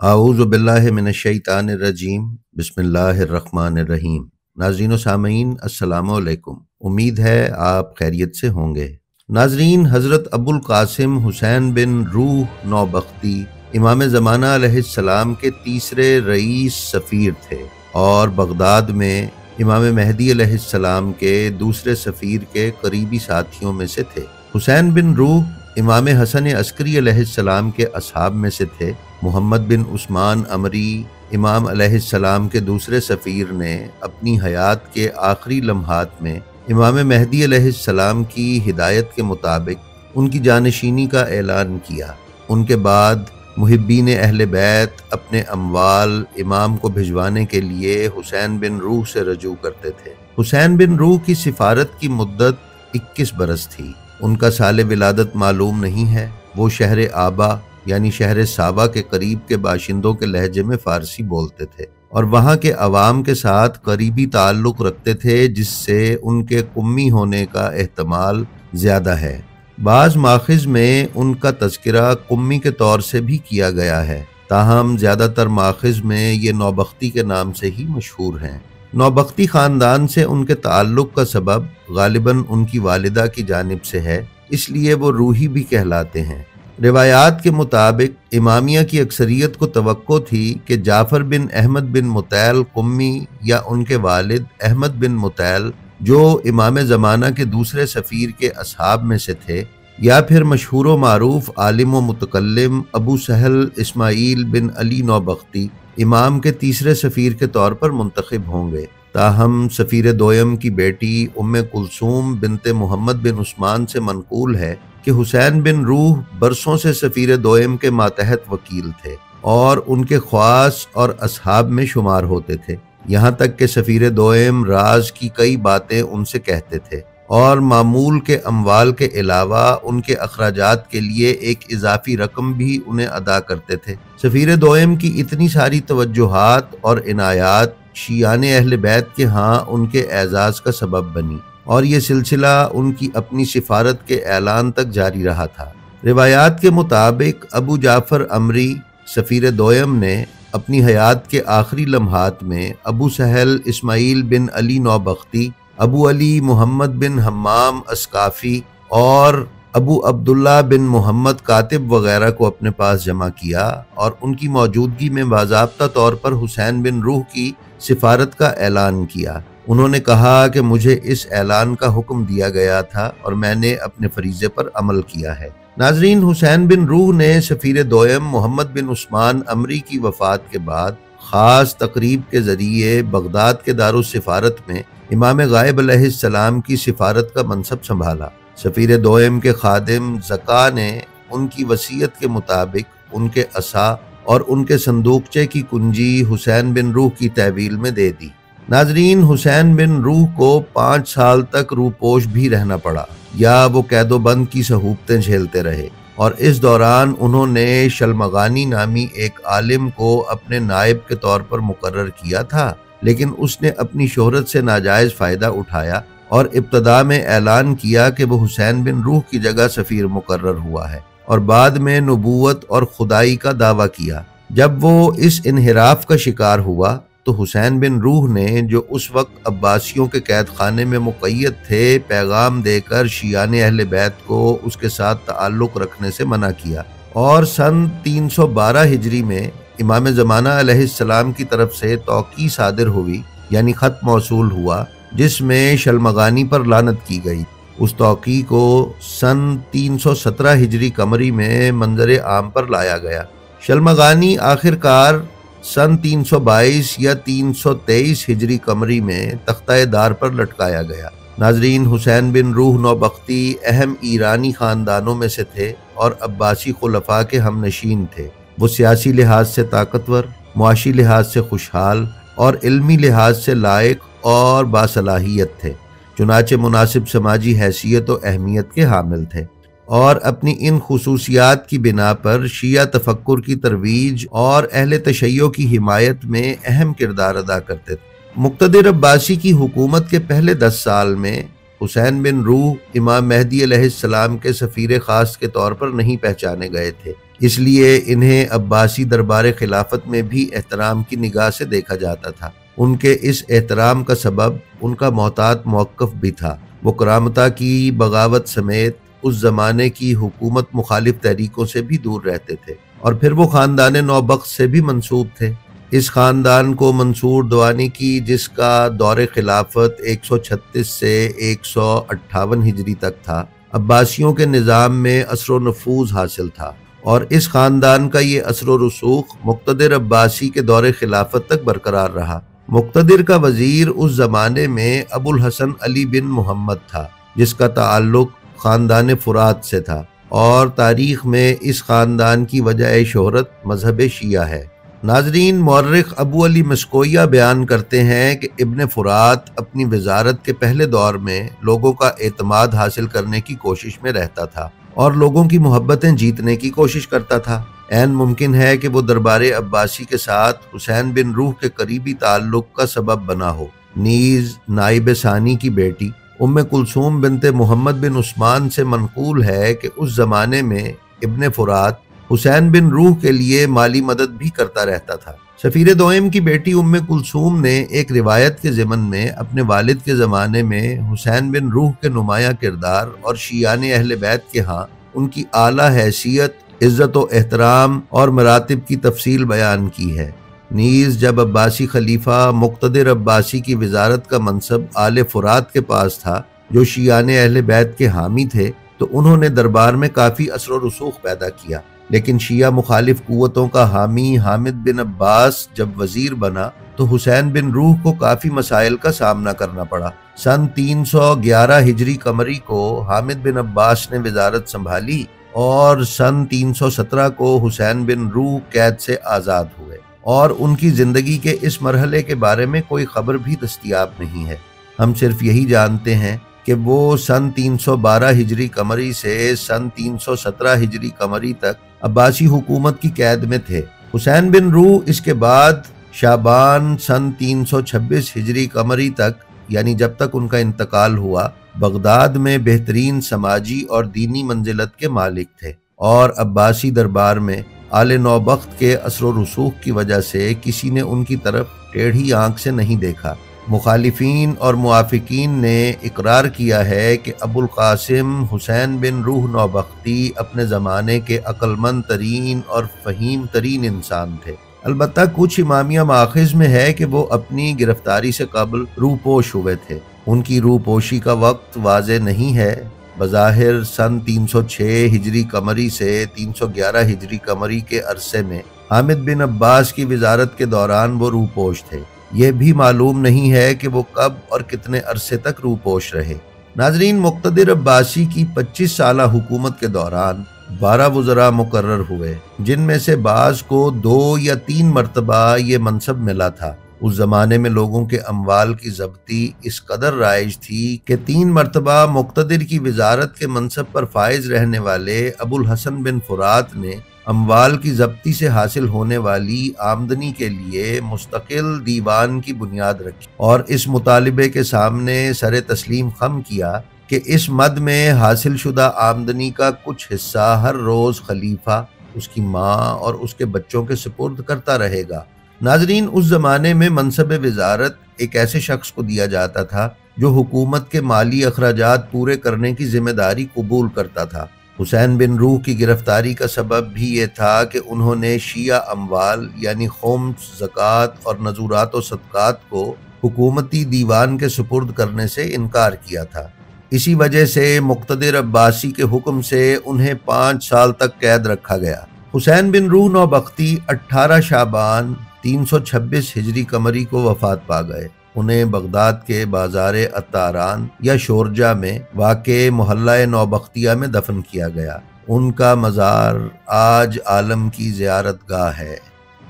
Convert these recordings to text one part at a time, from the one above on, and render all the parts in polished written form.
आऊज़ु बिल्लाहि मिनश्शैतानिर्रजीम बिस्मिल्लाहिर्रहमानिर्रहीम। नाज़रीन व सामीन अस्सलामु अलैकुम। उम्मीद है आप खैरियत से होंगे। नाज़रीन, हज़रत अबुल कासिम हुसैन बिन रूह नौबख्ती इमाम ज़माना अलैहिस्सलाम के तीसरे रईस सफ़ीर थे और बगदाद में इमाम मेहदी अलैहिस्सलाम के दूसरे सफ़ीर के करीबी साथियों में से थे। हुसैन बिन रूह इमाम हसन अस्करी अलैहिस्सलाम के असहाब में से थे। मोहम्मद बिन उस्मान अमरी इमाम अलैहिस्सलाम के दूसरे सफ़ीर ने अपनी हयात के आखिरी लम्हात में इमाम मेहदी अलैहिस्सलाम की हिदायत के मुताबिक उनकी जानशीनी का ऐलान किया। उनके बाद मुहिब्बीन अहले बैत अपने अमवाल इमाम को भिजवाने के लिए हुसैन बिन रूह से रजू करते थे। हुसैन बिन रूह की सिफारत की मुद्दत 21 बरस थी। उनका साल विलादत मालूम नहीं है। वो शहर आबा यानी शहर साबा के करीब के बाशिंदों के लहजे में फ़ारसी बोलते थे और वहाँ के अवाम के साथ करीबी ताल्लुक़ रखते थे, जिससे उनके कुम्मी होने का एहतमाल ज़्यादा है। बाज़ माखिज़ में उनका तज़किरा कुम्मी के तौर से भी किया गया है, ताहम ज़्यादातर माखिज़ में ये नौबख्ती के नाम से ही मशहूर हैं। नौबख्ती ख़ानदान से उनके ताल्लुक़ का सबब गालिबन उनकी वालिदा की जानिब से है, इसलिए वो रूही भी कहलाते हैं। रिवायात के मुताबिक इमामिया की अक्सरियत को तवक्को थी कि जाफ़र बिन अहमद बिन मुतैल कुम्मी या उनके वालिद अहमद बिन मुतैल, जो इमाम ज़माना के दूसरे सफ़ीर के असहाब में से थे, या फिर मशहूर व मारूफ आलिम व मुतकल्लिम अबू सहल इस्माईल बिन अली नौबख्ती इमाम के तीसरे सफ़ीर के तौर पर मुंतखब होंगे। ताहम सफ़ीर दोयम की बेटी उम्मे कुलसूम बिनते मोहम्मद बिन उस्मान से मनकूल है कि हुसैन बिन रूह बरसों से सफ़ीर दोयम के मातहत वकील थे और उनके ख्वास और असहाब में शुमार होते थे। यहाँ तक कि सफ़ीर दोयम राज की कई बातें उनसे कहते थे और मामूल के अमवाल के अलावा उनके अखराजात के लिए एक इजाफी रकम भी उन्हें अदा करते थे। सफ़ीर दोयम की इतनी सारी तवज्जुहात और इनायात शियान अहले बैत के यहाँ उनके एजाज़ का सबब बनी और ये सिलसिला उनकी अपनी सिफारत के ऐलान तक जारी रहा था। रिवायात के मुताबिक अबू जाफ़र अमरी सफ़ीर दोयम ने अपनी हयात के आखिरी लम्हात में अबू सहल इस्माईल बिन अली नौबख्ती, अबू अली मोहम्मद बिन हम्माम अस्काफ़ी और अबू अब्दुल्ला बिन मोहम्मद कातिब वगैरह को अपने पास जमा किया और उनकी मौजूदगी में बाज़ाब्ता तौर पर हुसैन बिन रूह की सिफारत का ऐलान किया। उन्होंने कहा कि मुझे इस ऐलान का हुक्म दिया गया था और मैंने अपने फरीज़े पर अमल किया है। नाज़रीन, हुसैन बिन रूह ने सफ़ीर दोयम मोहम्मद बिन उस्मान अमरी की वफ़ात के बाद ख़ास तकरीब के ज़रिए बगदाद के दारुस सिफारत में इमाम गायब अलैहिस्सलाम की सिफारत का मनसब संभाला। सफ़ीर दोयम के खादिम ज़का ने उनकी वसीयत के मुताबिक उनके असा और उनके संदूकचे की कुंजी हुसैन बिन रूह की तहवील में दे दी। नाजरीन, हुसैन बिन रूह को 5 साल तक रूपोश भी रहना पड़ा या वो कैदोबंद की सहूबतें झेलते रहे और इस दौरान उन्होंने शलमगानी नामी एक आलिम को अपने नायब के तौर पर मुकर्रर किया था, लेकिन उसने अपनी शोहरत से नाजायज़ फ़ायदा उठाया और इब्तदा में ऐलान किया कि वो हुसैन बिन रूह की जगह सफ़ीर मुकर्रर हुआ है और बाद में नबूवत और खुदाई का दावा किया। जब वो इस इन्हिराफ का शिकार हुआ तो हुसैन बिन रूह ने, जो उस वक्त अब्बासियों के कैद खाने में मुक़य्यद थे, पैगाम देकर शियाने अहले बैत को उसके साथ ताल्लुक़ रखने से मना किया और सन 312 हिजरी में इमाम ज़माना अलैहिस्सलाम की तरफ से तौक़ी सादिर हुई, यानी ख़त मौसूल हुआ, जिसमें शलमगानी पर लानत की गई। उस तौक़ी को सन 317 हिजरी कमरी में मंजर आम पर लाया गया। शलमगानी आखिरकार सन 322 या 323 हिजरी कमरी में तख्ता दार पर लटकाया गया। नाजरीन, हुसैन बिन रूह नौबख्ती अहम ईरानी ख़ानदानों में से थे और अब्बासी खुलफा के हमनशीन थे। वो सियासी लिहाज से ताकतवर, मुआशी लिहाज से खुशहाल और इल्मी लिहाज से लायक और बासलाहियत थे। चुनाचे मुनासिब समाजी हैसियत और अहमियत के हामिल थे और अपनी इन खुसूसियात की बिना पर शिया तफक्कुर की तरवीज और अहले तशय्यो की हिमायत में अहम किरदार अदा करते थे। मुक़्तदिर अब्बासी की हुकूमत के पहले 10 साल में हुसैन बिन रूह इमाम मेहदी अलैहिस्सलाम के सफ़ीर ख़ास के तौर पर नहीं पहचाने गए थे, इसलिए इन्हें अब्बासी दरबार खिलाफत में भी एहतराम की निगाह से देखा जाता था। उनके इस एहतराम का सबब उनका मोहतात मौक़िफ़ भी था। वो करामता की बगावत समेत उस ज़माने की हुकूमत मुखालिफ तहरीकों से भी दूर रहते थे, और फिर वो ख़ानदान नौबख्त से भी मंसूब थे। इस ख़ानदान को मंसूर दवानी की, जिसका दौर खिलाफत 136 से 158 हिजरी तक था, अब्बासियों के निज़ाम में असर व नफूज़ हासिल था, और इस ख़ानदान का ये असर व रसूख मुक़्तदिर अब्बासी के दौर खिलाफत तक बरकरार रहा। मुक़्तदिर का वज़ीर उस ज़माने में अबुल हसन अली बिन मोहम्मद था, जिसका ताल्लुक़ ख़ानदान फ़ुरात से था, और तारीख़ में इस ख़ानदान की वजह शोहरत मज़हब शिया है। नाज़रीन, मौर्रिख़ अबू अली मस्कोया बयान करते हैं कि इब्न फ़ुरात अपनी वज़ारत के पहले दौर में लोगों का एतमाद हासिल करने की कोशिश में रहता था और लोगों की मोहब्बतें जीतने की कोशिश करता था। ऐन मुमकिन है कि वो दरबार अब्बासी के साथ हुसैन बिन रूह के करीबी ताल्लुक़ का सबब बना हो। नीज़ नाइब सानी की बेटी उम्मे कुलसूम बिनते मोहम्मद बिन उस्मान से मनकूल है कि उस ज़माने में इब्न फ़ुरात हुसैन बिन रूह के लिए माली मदद भी करता रहता था। सफ़ीर दोयम की बेटी उम्मे कुलसूम ने एक रिवायत के ज़िमन में अपने वालिद के ज़माने में हुसैन बिन रूह के नुमाया किरदार और शियाने अहले बैत के यहाँ उनकी आला हैसियत, इज़्ज़त व एहतराम और मरातिब की तफसील बयान की है। नीज़ जब अब्बासी खलीफा मुक़्तदिर अब्बासी की वज़ारत का मनसब आले फ़ुरात के पास था, जो शियाने अहले बैत के हामी थे, तो उन्होंने दरबार में काफ़ी असर व रसूख पैदा किया। लेकिन शिया मुखालिफ कुव्वतों का हामी हामिद बिन अब्बास जब वज़ीर बना तो हुसैन बिन रूह को काफ़ी मसाइल का सामना करना पड़ा। सन 311 हिजरी कमरी को हामिद बिन अब्बास ने वज़ारत संभाली और सन 317 को हुसैन बिन रूह कैद से आज़ाद हुए, और उनकी ज़िंदगी के इस मरहले के बारे में कोई ख़बर भी दस्तयाब नहीं है। हम सिर्फ यही जानते हैं कि वो सन 312 हिजरी कमरी से सन 317 हिजरी कमरी तक अब्बासी हुकूमत की कैद में थे। हुसैन बिन रूह इसके बाद शाबान सन 326 हिजरी कमरी तक, यानी जब तक उनका इंतकाल हुआ, बगदाद में बेहतरीन समाजी और दीनी मंजिलत के मालिक थे, और अब्बासी दरबार में आले नौबख्त के असर व रसूख की वजह से किसी ने उनकी तरफ टेढ़ी आंख से नहीं देखा। मुखालिफीन और मुआफिकीन ने इकरार किया है कि अबुल कासिम हुसैन बिन रूह नौबख्ती अपने ज़माने के अक्लमंद तरीन और फ़हीम तरीन इंसान थे। अलबत्ता कुछ इमामिया माखिज़ में है कि वो अपनी गिरफ्तारी से कबल रूपोश हुए थे। उनकी रूपोशी का वक्त वाज़े नहीं है। बज़ाहिर सन 306 हिजरी कमरी से 311 हिजरी कमरी के अरसे में हामिद बिन अब्बास की वज़ारत के दौरान वो रूपोश थे। यह भी मालूम नहीं है कि वो कब और कितने अरसे तक रूपोश रहे। नाज़रीन, मुक़्तदिर अब्बासी की 25 साला हुकूमत के दौरान 12 वज़रा मुकर्रर हुए, जिनमें से बाज़ को 2 या 3 मरतबा ये मनसब मिला था। उस ज़माने में लोगों के अमवाल की ज़ब्ती इस कदर राइज थी कि 3 मरतबा मुक़्तदिर की वज़ारत के मनसब पर फाइज रहने वाले अबुल हसन बिन फ़ुरात ने अमवाल की ज़ब्ती से हासिल होने वाली आमदनी के लिए मुस्तकिल दीवान की बुनियाद रखी और इस मुतालिबे के सामने सरे तस्लीम खम किया कि इस मद में हासिल शुदा आमदनी का कुछ हिस्सा हर रोज़ खलीफा, उसकी माँ और उसके बच्चों के सुपुर्द करता रहेगा। नाजरीन, उस ज़माने में मनसब वज़ारत एक ऐसे शख्स को दिया जाता था जो हुकूमत के माली अखराजात पूरे करने की जिम्मेदारी कबूल करता था। हुसैन बिन रूह की गिरफ्तारी का सबब भी ये था कि उन्होंने शिया अमवाल यानी खुम्स, ज़कात और नज़ूरात व सदक़ात को हुकूमती दीवान के सुपुर्द करने से इनकार किया था। इसी वजह से मुक़्तदिर अब्बासी के हुक्म से उन्हें 5 साल तक कैद रखा गया। हुसैन बिन रूह नौबख्ती 18 शाबान 326 हिजरी कमरी को वफ़ात पा गए। उन्हें बगदाद के बाज़ार अत्तारान या शोरजा में वाक़े मोहल्ला नौबख्तिया में दफन किया गया। उनका मज़ार आज आलम की ज़ियारत गाह है।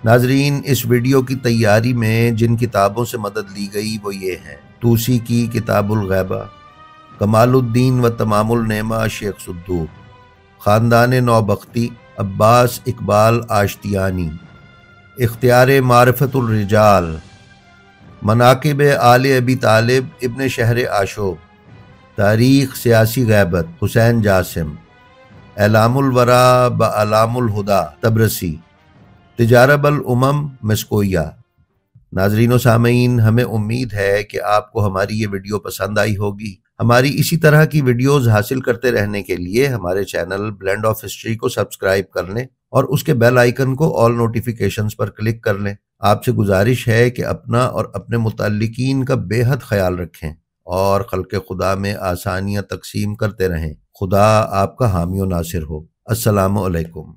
नाजरीन, इस वीडियो की तैयारी में जिन किताबों से मदद ली गई वो ये हैं: तूसी की किताबुल गैबा, कमालुद्दीन व तमामुल नेमा शेख सुद्दूक, ख़ानदान नौबख्ती अब्बास इकबाल आश्तियानी, इख्तियार मारिफतुल रिजाल, मनाकिब आले अबी तालिब इब्न शहर आशोब, तारीख सियासी गैबत हुसैन जासिम, एलामुल वरा ब अलामुल हुदा तबरसी, तिजारबल उमम मिस्कोया। नाजरीन व सामीन, हमें उम्मीद है कि आपको हमारी ये वीडियो पसंद आई होगी। हमारी इसी तरह की वीडियोस हासिल करते रहने के लिए हमारे चैनल ब्लेंड ऑफ हिस्ट्री को सब्सक्राइब कर लें और उसके बेल आइकन को ऑल नोटिफिकेशंस पर क्लिक कर लें। आपसे गुजारिश है कि अपना और अपने मुतल्लिकीन का बेहद ख्याल रखें और खल्क़े खुदा में आसानियां तकसीम करते रहें। खुदा आपका हामी व नासिर हो। अस्सलामु अलैकुम।